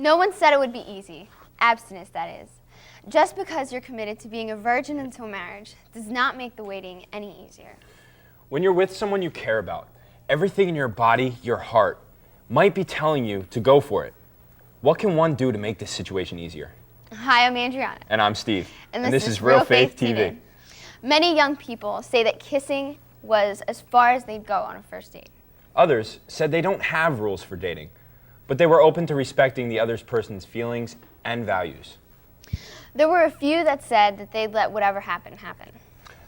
No one said it would be easy. Abstinence, that is. Just because you're committed to being a virgin until marriage does not make the waiting any easier. When you're with someone you care about, everything in your body, your heart, might be telling you to go for it. What can one do to make this situation easier? Hi, I'm Adriana. And I'm Steve. And this is Real Faith TV. Many young people say that kissing was as far as they'd go on a first date. Others said they don't have rules for dating, but they were open to respecting the other person's feelings and values. There were a few that said that they'd let whatever happen, happen.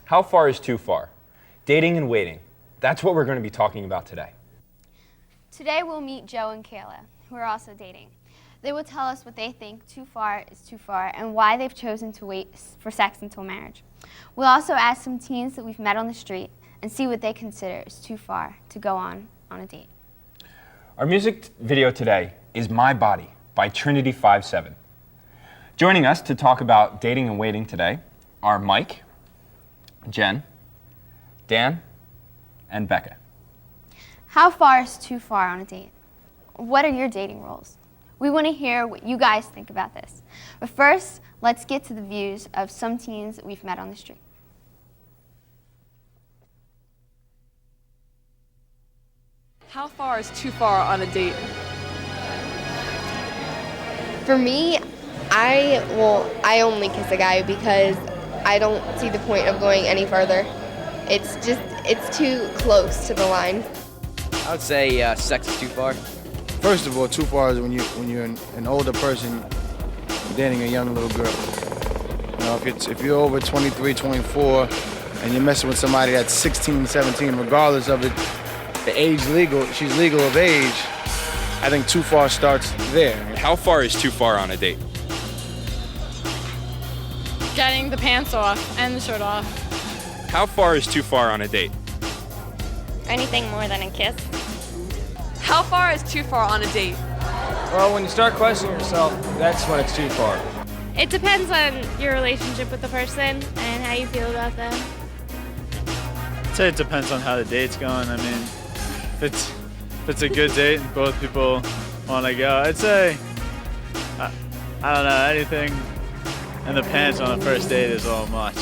How far is too far? Dating and waiting. That's what we're going to be talking about today. Today we'll meet Joe and Kayla, who are also dating. They will tell us what they think too far is too far and why they've chosen to wait for sex until marriage. We'll also ask some teens that we've met on the street and see what they consider is too far to go on a date. Our music video today is My Body by Trinity 5-7. Joining us to talk about dating and waiting today are Mike, Jen, Dan, and Becca. How far is too far on a date? What are your dating rules? We want to hear what you guys think about this. But first, let's get to the views of some teens that we've met on the street. How far is too far on a date? For me, I only kiss a guy because I don't see the point of going any further. It's too close to the line. I would say sex is too far. First of all, too far is when you're an older person dating a young little girl. You know, if you're over 23, 24, and you're messing with somebody that's 16, 17, regardless of the age legal, she's legal of age, I think too far starts there. How far is too far on a date? Getting the pants off and the shirt off. How far is too far on a date? Anything more than a kiss. How far is too far on a date? Well, when you start questioning yourself, that's when it's too far. It depends on your relationship with the person and how you feel about them. I'd say it depends on how the date's going. I mean, if it's a good date and both people want to go, I'd say, I don't know, anything in the pants on a first date is all much.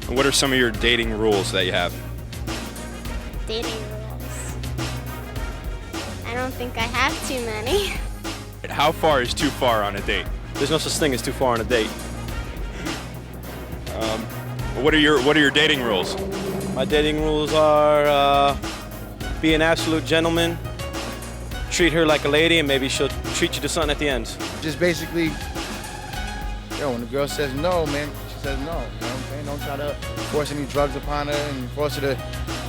And what are some of your dating rules that you have? Dating rules. I don't think I have too many. How far is too far on a date? There's no such thing as too far on a date. What are your dating rules? My dating rules are be an absolute gentleman, treat her like a lady, and maybe she'll treat you to something at the end. Just basically, when the girl says no, man, she says no. You know what I'm saying? Don't try to force any drugs upon her and force her to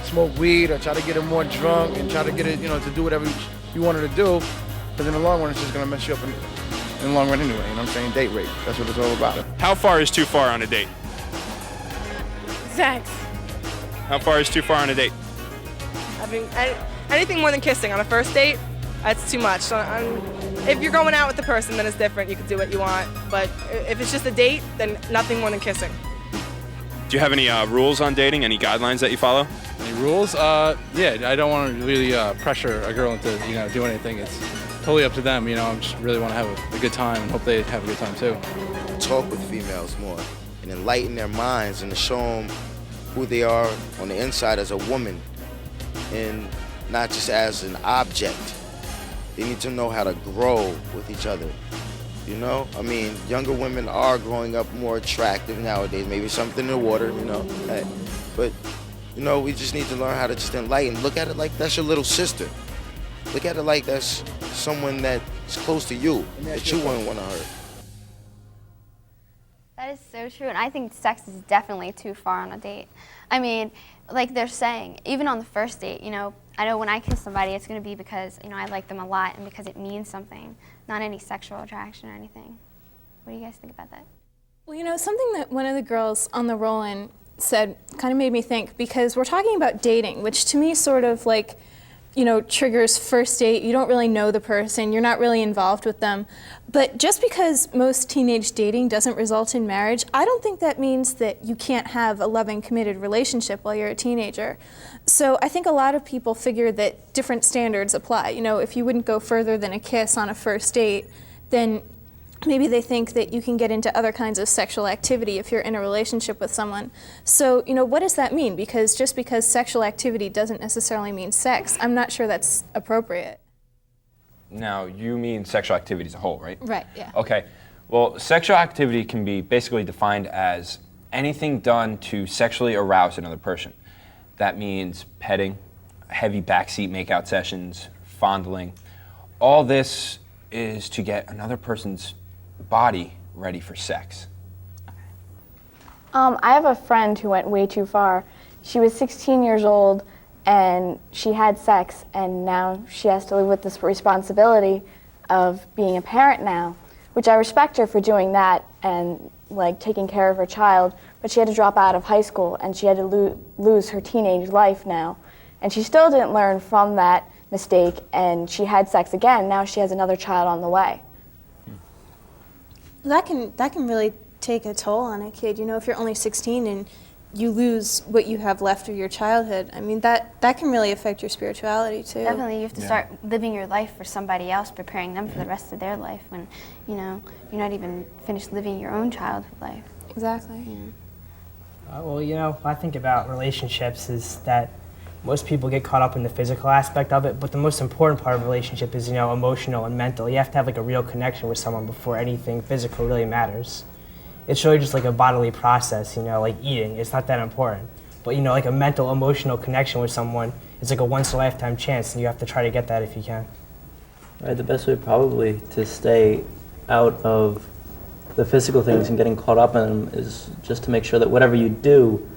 smoke weed or try to get her more drunk and try to get her, to do whatever you want her to do. Because in the long run, it's just going to mess you up in the long run anyway. You know what I'm saying? Date rape. That's what it's all about. How far is too far on a date? Sex. How far is too far on a date? I mean, anything more than kissing on a first date, that's too much. So, if you're going out with the person, then it's different. You can do what you want. But if it's just a date, then nothing more than kissing. Do you have any rules on dating? Any guidelines that you follow? Any rules? Yeah, I don't want to really pressure a girl into do anything. It's totally up to them. I just really want to have a good time and hope they have a good time too. Talk with females more and enlighten their minds and to show them who they are on the inside as a woman and not just as an object. They need to know how to grow with each other. I mean, younger women are growing up more attractive nowadays. Maybe something in the water, But, we just need to learn how to just enlighten. Look at it like that's your little sister. Look at it like that's someone that's close to you, that you wouldn't want to hurt. That is so true, and I think sex is definitely too far on a date. I mean, like they're saying, even on the first date, I know when I kiss somebody, it's going to be because, I like them a lot and because it means something, not any sexual attraction or anything. What do you guys think about that? Well, something that one of the girls on the roll-in said kind of made me think, because we're talking about dating, which to me sort of like, triggers first date. You don't really know the person. You're not really involved with them. But just because most teenage dating doesn't result in marriage, I don't think that means that you can't have a loving, committed relationship while you're a teenager. So I think a lot of people figure that different standards apply. If you wouldn't go further than a kiss on a first date, then maybe they think that you can get into other kinds of sexual activity if you're in a relationship with someone. So, what does that mean? Because just because sexual activity doesn't necessarily mean sex, I'm not sure that's appropriate. Now, you mean sexual activity as a whole, right? Right, yeah. Okay. Well, sexual activity can be basically defined as anything done to sexually arouse another person. That means petting, heavy backseat makeout sessions, fondling. All this is to get another person's body ready for sex. I have a friend who went way too far. She was 16 years old and she had sex, and now she has to live with this responsibility of being a parent now, which I respect her for doing that and like taking care of her child, but she had to drop out of high school and she had to lose her teenage life now. And she still didn't learn from that mistake, and she had sex again. Now she has another child on the way. That can really take a toll on a kid. If you're only 16 and you lose what you have left of your childhood, I mean, that can really affect your spirituality too. Definitely, you have to start living your life for somebody else, preparing them for the rest of their life when, you're not even finished living your own childhood life. Exactly. Yeah. Well, I think about relationships is that most people get caught up in the physical aspect of it, but the most important part of a relationship is, emotional and mental. You have to have like a real connection with someone before anything physical really matters. It's really just like a bodily process, like eating. It's not that important. But, like a mental, emotional connection with someone, it's like a once-in-a-lifetime chance, and you have to try to get that if you can. Right, the best way probably to stay out of the physical things and getting caught up in them is just to make sure that whatever you do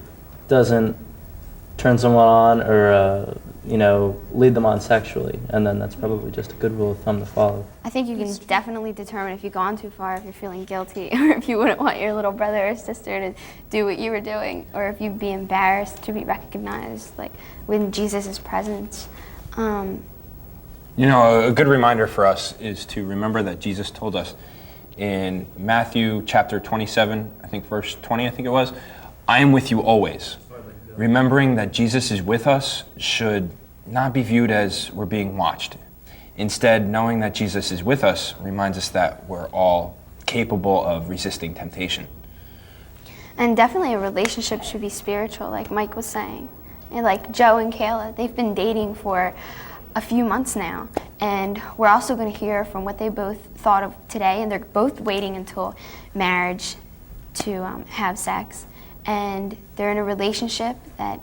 doesn't turn someone on or lead them on sexually, and then that's probably just a good rule of thumb to follow. I think you can definitely determine if you've gone too far, if you're feeling guilty, or if you wouldn't want your little brother or sister to do what you were doing, or if you'd be embarrassed to be recognized, like when Jesus' presence. A good reminder for us is to remember that Jesus told us in Matthew chapter 27, I think verse 20, it was, I am with you always. Remembering that Jesus is with us should not be viewed as we're being watched. Instead, knowing that Jesus is with us reminds us that we're all capable of resisting temptation. And definitely a relationship should be spiritual, like Mike was saying. And like Joe and Kayla, they've been dating for a few months now. And we're also going to hear from what they both thought of today, and they're both waiting until marriage to have sex. And they're in a relationship that,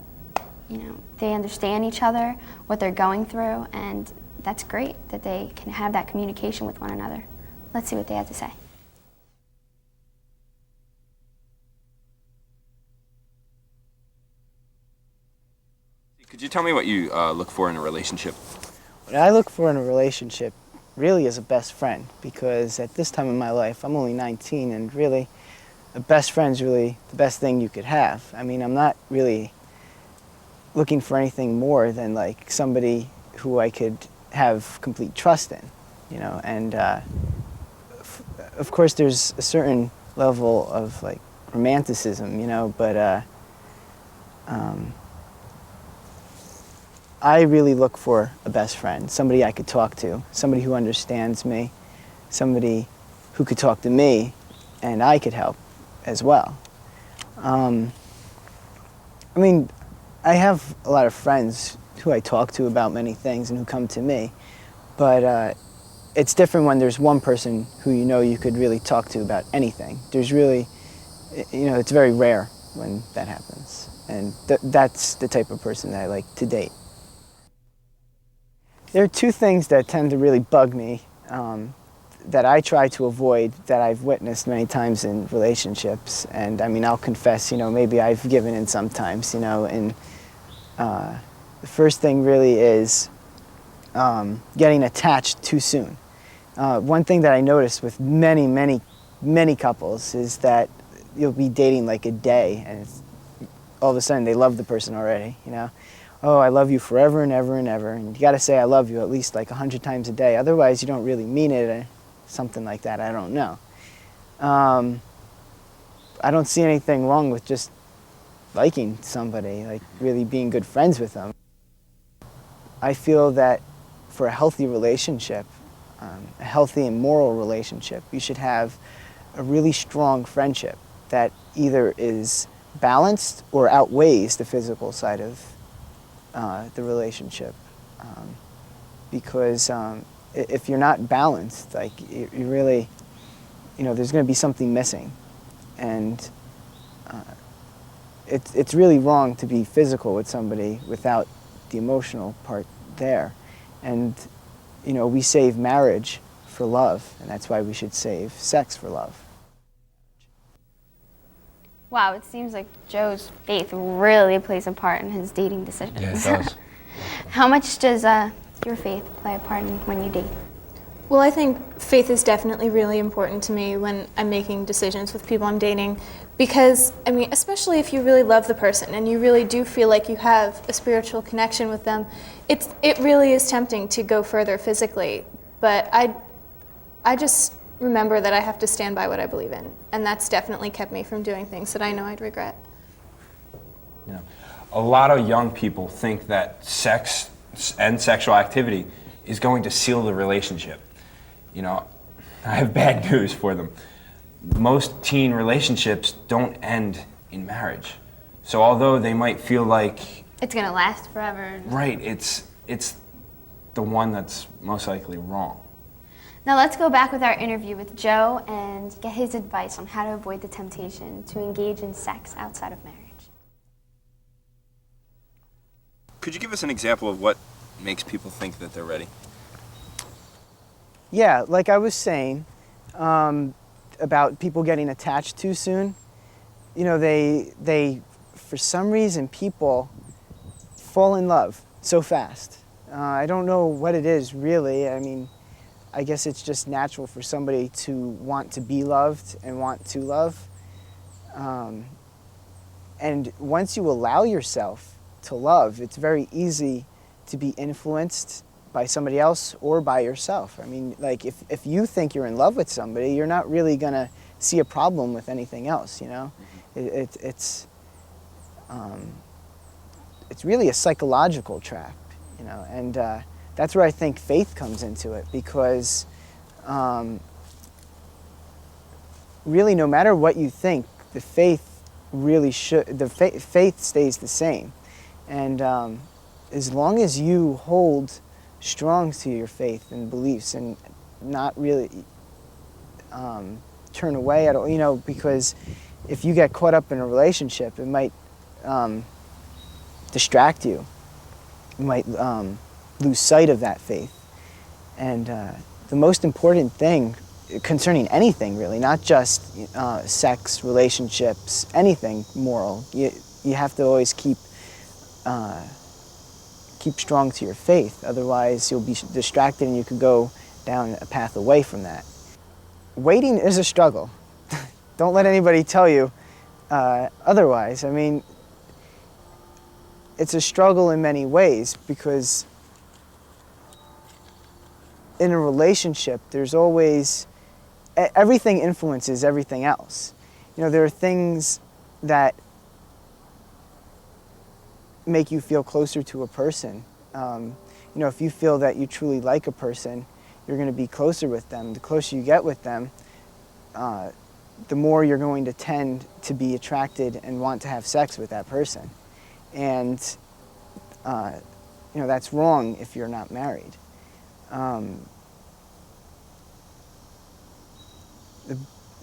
they understand each other, what they're going through, and that's great that they can have that communication with one another. Let's see what they have to say. Could you tell me what you look for in a relationship? What I look for in a relationship really is a best friend, because at this time in my life, I'm only 19, and really, a best friend's really the best thing you could have. I mean, I'm not really looking for anything more than like somebody who I could have complete trust in, and of course there's a certain level of like romanticism, but I really look for a best friend, somebody I could talk to, somebody who understands me, somebody who could talk to me and I could help as well. I have a lot of friends who I talk to about many things and who come to me, but it's different when there's one person who you could really talk to about anything. There's really, it's very rare when that happens, and that's the type of person that I like to date. There are two things that tend to really bug me that I try to avoid, that I've witnessed many times in relationships. And I'll confess, maybe I've given in sometimes, and the first thing really is getting attached too soon. One thing that I noticed with many couples is that you'll be dating like a day, and all of a sudden they love the person already, Oh, I love you forever and ever and ever. And you got to say I love you at least like 100 times a day. Otherwise, you don't really mean it, or something like that. I don't know. I don't see anything wrong with just liking somebody, like really being good friends with them. I feel that for a healthy relationship, a healthy and moral relationship, you should have a really strong friendship that either is balanced or outweighs the physical side of the relationship. Because if you're not balanced, like you really, there's going to be something missing. And it's really wrong to be physical with somebody without the emotional part there. And, we save marriage for love, and that's why we should save sex for love. Wow, it seems like Joe's faith really plays a part in his dating decisions. Yeah, it does. How much does your faith play a part in when you date? Well, I think faith is definitely really important to me when I'm making decisions with people I'm dating, because, especially if you really love the person and you really do feel like you have a spiritual connection with them, it really is tempting to go further physically. But I just remember that I have to stand by what I believe in, and that's definitely kept me from doing things that I know I'd regret. A lot of young people think that sex and sexual activity is going to seal the relationship. I have bad news for them. Most teen relationships don't end in marriage. So although they might feel like it's gonna last forever. Right, it's the one that's most likely wrong. Now let's go back with our interview with Joe and get his advice on how to avoid the temptation to engage in sex outside of marriage. Could you give us an example of what makes people think that they're ready? Yeah, like I was saying, about people getting attached too soon. They for some reason, people fall in love so fast. I don't know what it is really. I guess it's just natural for somebody to want to be loved and want to love. And once you allow yourself to love, it's very easy to be influenced by somebody else or by yourself. Like if you think you're in love with somebody, you're not really gonna see a problem with anything else, It's really a psychological trap, and that's where I think faith comes into it, because really no matter what you think, the faith really faith stays the same. And as long as you hold strong to your faith and beliefs and not really turn away at all, because if you get caught up in a relationship, it might distract you. You might lose sight of that faith. And the most important thing concerning anything really, not just sex, relationships, anything moral, you have to always keep strong to your faith. Otherwise, you'll be distracted and you could go down a path away from that. Waiting is a struggle. Don't let anybody tell you otherwise. It's a struggle in many ways, because in a relationship, there's always, everything influences everything else. There are things that make you feel closer to a person. If you feel that you truly like a person, you're going to be closer with them. The closer you get with them, the more you're going to tend to be attracted and want to have sex with that person. And that's wrong if you're not married.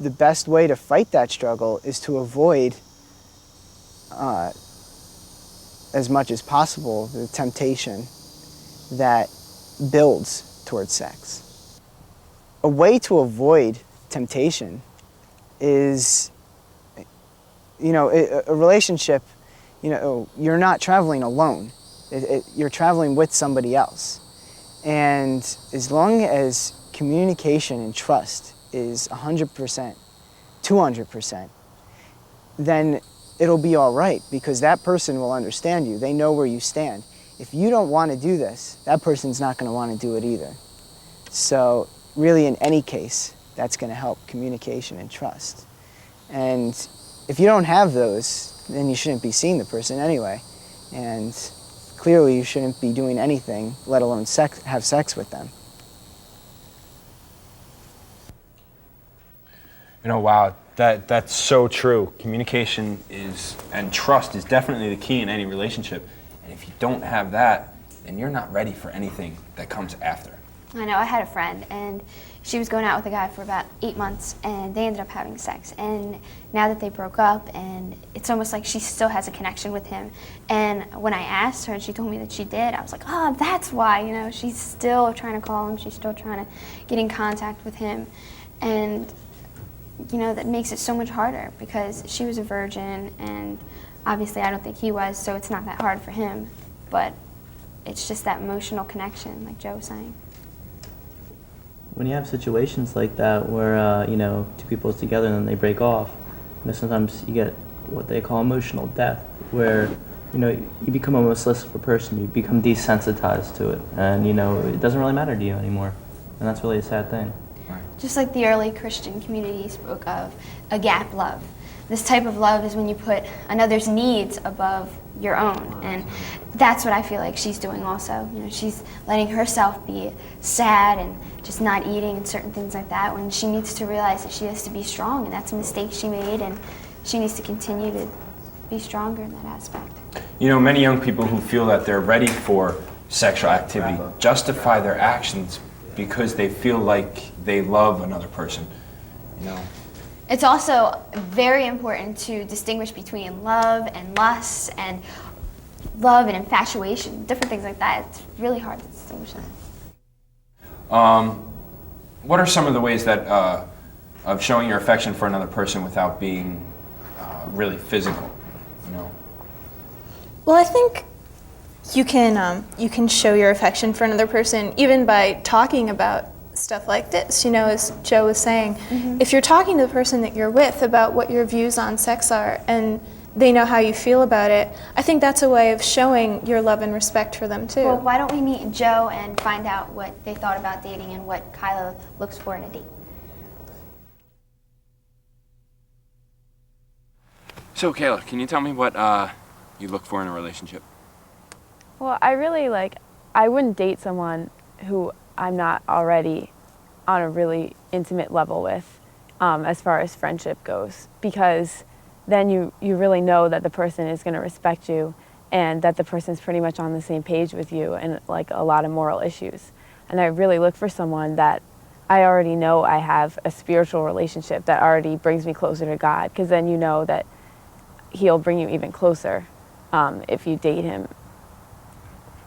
The best way to fight that struggle is to avoid as much as possible the temptation that builds towards sex. A way to avoid temptation is, a relationship, you're not traveling alone. You're traveling with somebody else. And as long as communication and trust is 100%, 200%, then it'll be all right, because that person will understand you. They know where you stand. If you don't want to do this, that person's not going to want to do it either. So really, in any case, that's going to help communication and trust. And if you don't have those, then you shouldn't be seeing the person anyway. And clearly, you shouldn't be doing anything, let alone have sex with them. You know, wow, that's so true. Communication and trust is definitely the key in any relationship. And if you don't have that, then you're not ready for anything that comes after. I know, I had a friend, and she was going out with a guy for about 8 months, and they ended up having sex. And now that they broke up, and it's almost like she still has a connection with him. And when I asked her, and she told me that she did, I was like, oh, that's why, you know, she's still trying to call him, she's still trying to get in contact with him. And, you know, that makes it so much harder, because she was a virgin, and obviously I don't think he was, so it's not that hard for him. But it's just that emotional connection, like Joe was saying. When you have situations like that where, you know, two people are together and then they break off, you know, sometimes you get what they call emotional death, where, you know, you become almost less of a person, you become desensitized to it, and, you know, it doesn't really matter to you anymore, and that's really a sad thing. Just like the early Christian community spoke of, agape love. This type of love is when you put another's needs above your own, and that's what I feel like she's doing also. You know, she's letting herself be sad and just not eating and certain things like that, when she needs to realize that she has to be strong, and that's a mistake she made, and she needs to continue to be stronger in that aspect. You know, many young people who feel that they're ready for sexual activity justify their actions because they feel like they love another person, you know. It's also very important to distinguish between love and lust and love and infatuation, different things like that. It's really hard to distinguish that. What are some of the ways that of showing your affection for another person without being really physical, you know? Well, I think you can show your affection for another person even by talking about stuff like this, you know, as Joe was saying. If you're talking to the person that you're with about what your views on sex are, and they know how you feel about it, I think that's a way of showing your love and respect for them too. Well, why don't we meet Joe and find out what they thought about dating and what Kyla looks for in a date. So, Kayla, can you tell me what you look for in a relationship? Well, I wouldn't date someone who I'm not already on a really intimate level with, as far as friendship goes, because then you really know that the person is going to respect you and that the person's pretty much on the same page with you and like a lot of moral issues. And I really look for someone that I already know I have a spiritual relationship that already brings me closer to God, because then you know that he'll bring you even closer if you date him.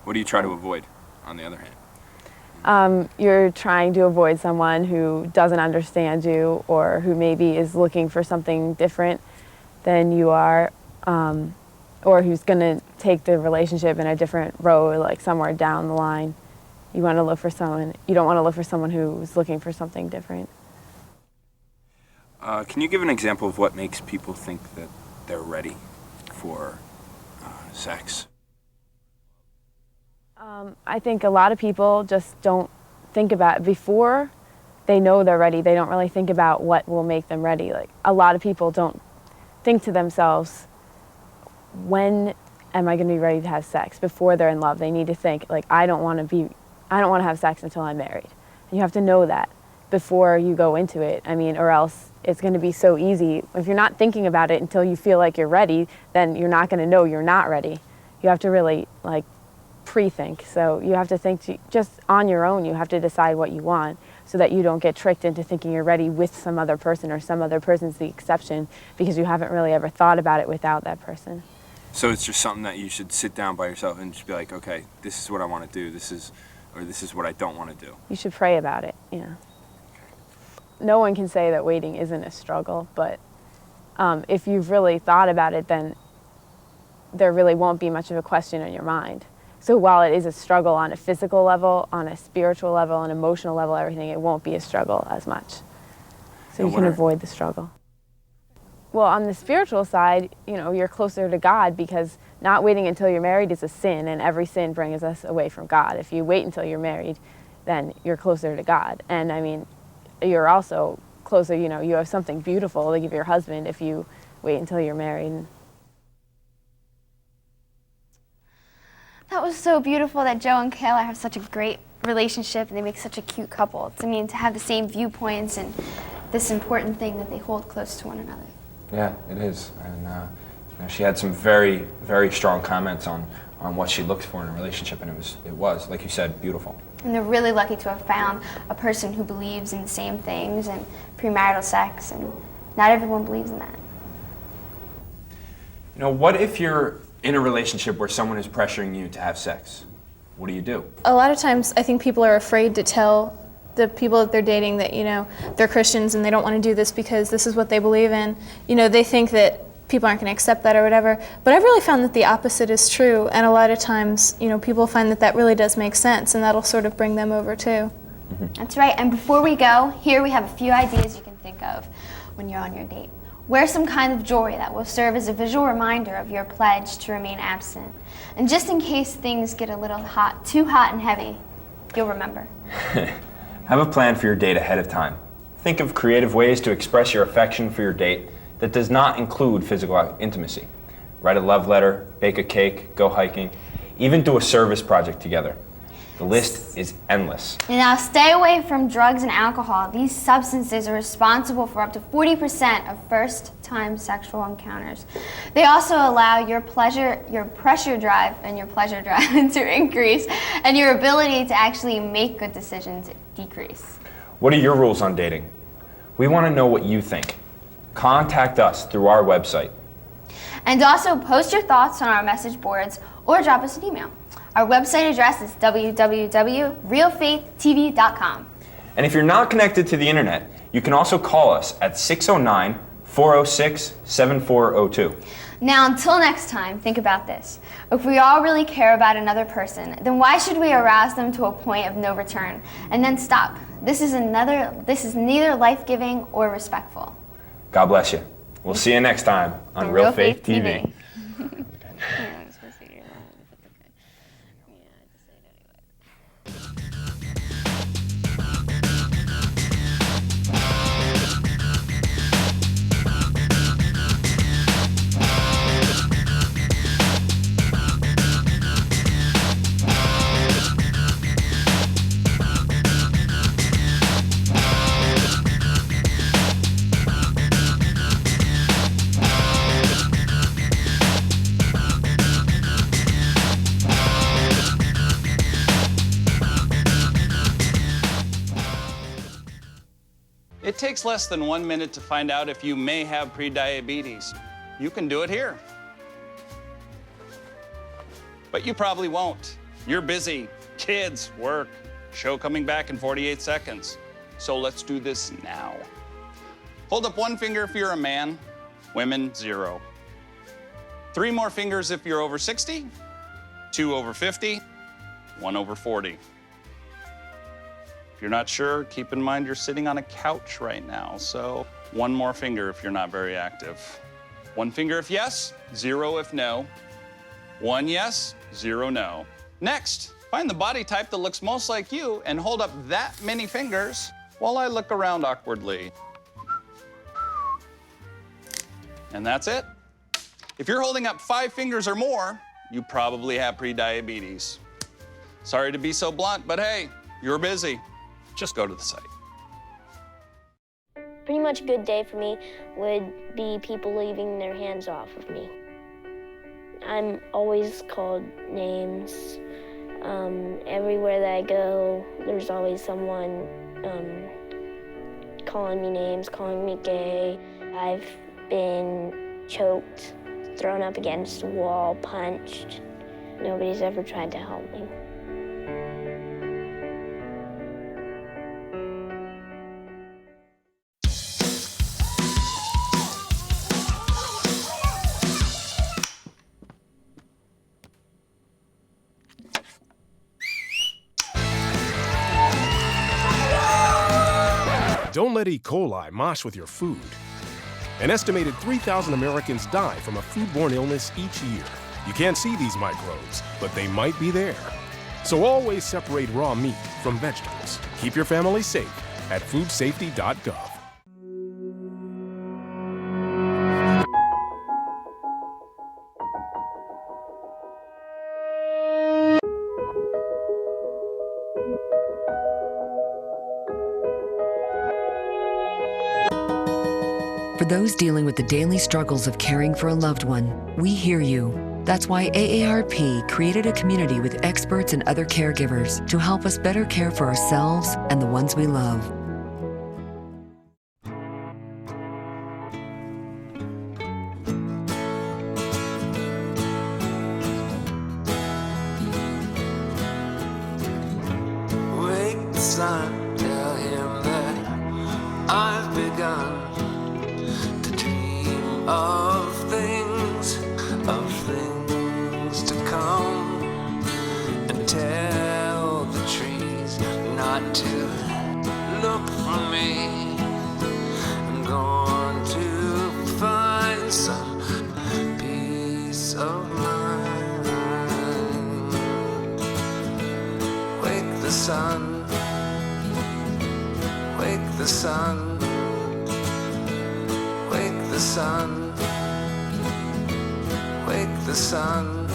What do you try to avoid, on the other hand? You're trying to avoid someone who doesn't understand you or who maybe is looking for something different than you are, or who's going to take the relationship in a different road, like somewhere down the line. You want to look for someone, you don't want to look for someone who's looking for something different. Can you give an example of what makes people think that they're ready for sex? I think a lot of people just don't think about, before they know they're ready, they don't really think about what will make them ready. Like, a lot of people don't think to themselves, when am I going to be ready to have sex? Before they're in love, they need to think, like, I don't want to have sex until I'm married. And you have to know that before you go into it. I mean, or else it's going to be so easy. If you're not thinking about it until you feel like you're ready, then you're not going to know you're not ready. You have to really, like, pre-think. So you have to think just on your own. You have to decide what you want so that you don't get tricked into thinking you're ready with some other person, or some other person's the exception, because you haven't really ever thought about it without that person. So it's just something that you should sit down by yourself and just be like, okay, this is what I want to do, this is what I don't want to do. You should pray about it, yeah. No one can say that waiting isn't a struggle, but if you've really thought about it, then there really won't be much of a question in your mind. So while it is a struggle on a physical level, on a spiritual level, an emotional level, everything, it won't be a struggle as much. So you can avoid the struggle. Well, on the spiritual side, you know, you're closer to God, because not waiting until you're married is a sin, and every sin brings us away from God. If you wait until you're married, then you're closer to God. And I mean, you're also closer, you know, you have something beautiful to give your husband if you wait until you're married. That was so beautiful that Joe and Kayla have such a great relationship and they make such a cute couple. I mean, to have the same viewpoints and this important thing that they hold close to one another. Yeah, it is. And she had some very, very strong comments on what she looked for in a relationship, and it was, like you said, beautiful. And they're really lucky to have found a person who believes in the same things and premarital sex, and not everyone believes in that. You know, what if you're in a relationship where someone is pressuring you to have sex? What do you do? A lot of times I think people are afraid to tell the people that they're dating that, they're Christians and they don't want to do this because this is what they believe in. They think that people aren't going to accept that or whatever. But I've really found that the opposite is true, and a lot of times, people find that really does make sense, and that'll sort of bring them over too. Mm-hmm. That's right, and before we go, here we have a few ideas you can think of when you're on your date. Wear some kind of jewelry that will serve as a visual reminder of your pledge to remain abstinent. And just in case things get a little too hot and heavy, you'll remember. Have a plan for your date ahead of time. Think of creative ways to express your affection for your date that does not include physical intimacy. Write a love letter, bake a cake, go hiking, even do a service project together. The list is endless. Now stay away from drugs and alcohol. These substances are responsible for up to 40% of first-time sexual encounters. They also allow your pressure drive to increase, and your ability to actually make good decisions decrease. What are your rules on dating? We want to know what you think. Contact us through our website. And also post your thoughts on our message boards or drop us an email. Our website address is www.realfaithtv.com. And if you're not connected to the internet, you can also call us at 609-406-7402. Now, until next time, think about this. If we all really care about another person, then why should we arouse them to a point of no return and then stop? This is neither life-giving or respectful. God bless you. We'll see you next time on Real Faith TV. It takes less than 1 minute to find out if you may have prediabetes. You can do it here. But you probably won't. You're busy. Kids, work, show coming back in 48 seconds. So let's do this now. Hold up one finger if you're a man, women, 0. 3 more fingers if you're over 60, 2 over 50, 1 over 40. If you're not sure, keep in mind you're sitting on a couch right now, so 1 more finger if you're not very active. 1 finger if yes, 0 if no. 1 yes, 0 no. Next, find the body type that looks most like you and hold up that many fingers while I look around awkwardly. And that's it. If you're holding up 5 fingers or more, you probably have prediabetes. Sorry to be so blunt, but hey, you're busy. Just go to the site. Pretty much a good day for me would be people leaving their hands off of me. I'm always called names. Everywhere that I go, there's always someone calling me names, calling me gay. I've been choked, thrown up against a wall, punched. Nobody's ever tried to help me. Don't let E. coli mosh with your food. An estimated 3,000 Americans die from a foodborne illness each year. You can't see these microbes, but they might be there. So always separate raw meat from vegetables. Keep your family safe at foodsafety.gov. those dealing with the daily struggles of caring for a loved one, we hear you. That's why AARP created a community with experts and other caregivers to help us better care for ourselves and the ones we love. Wake the sun, tell him that I've begun to dream of things to come, and tell the trees not to look for me. I'm going to find some peace of mind. Wake the sun, wake the sun, wake the sun, wake the sun.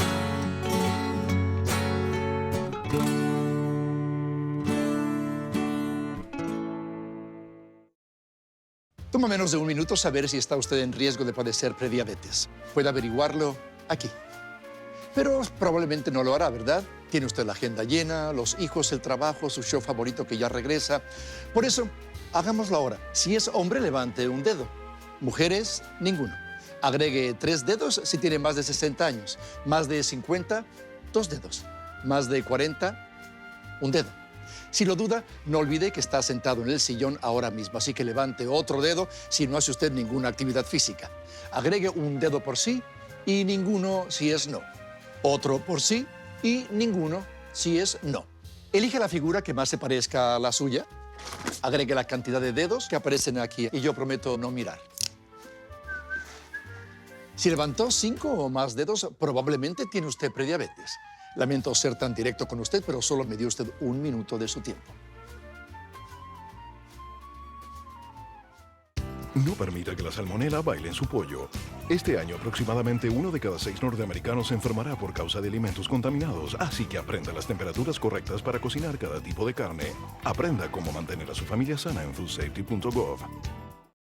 Toma menos de un minuto saber si está usted en riesgo de padecer prediabetes. Puede averiguarlo aquí. Pero probablemente no lo hará, ¿verdad? Tiene usted la agenda llena, los hijos, el trabajo, su show favorito que ya regresa. Por eso, hagámoslo ahora. Si es hombre, levante un dedo. Mujeres, ninguno. Agregue 3 dedos si tiene más de 60 años. Más de 50, 2 dedos. Más de 40, 1 dedo. Si lo duda, no olvide que está sentado en el sillón ahora mismo, así que levante otro dedo si no hace usted ninguna actividad física. Agregue 1 dedo por sí y ninguno si es no. Otro por sí y ninguno si es no. Elige la figura que más se parezca a la suya. Agregue la cantidad de dedos que aparecen aquí y yo prometo no mirar. Si levantó 5 o más dedos, probablemente tiene usted prediabetes. Lamento ser tan directo con usted, pero solo me dio usted 1 minuto de su tiempo. No permita que la salmonela baile en su pollo. Este año aproximadamente 1 de cada 6 norteamericanos se enfermará por causa de alimentos contaminados, así que aprenda las temperaturas correctas para cocinar cada tipo de carne. Aprenda cómo mantener a su familia sana en foodsafety.gov.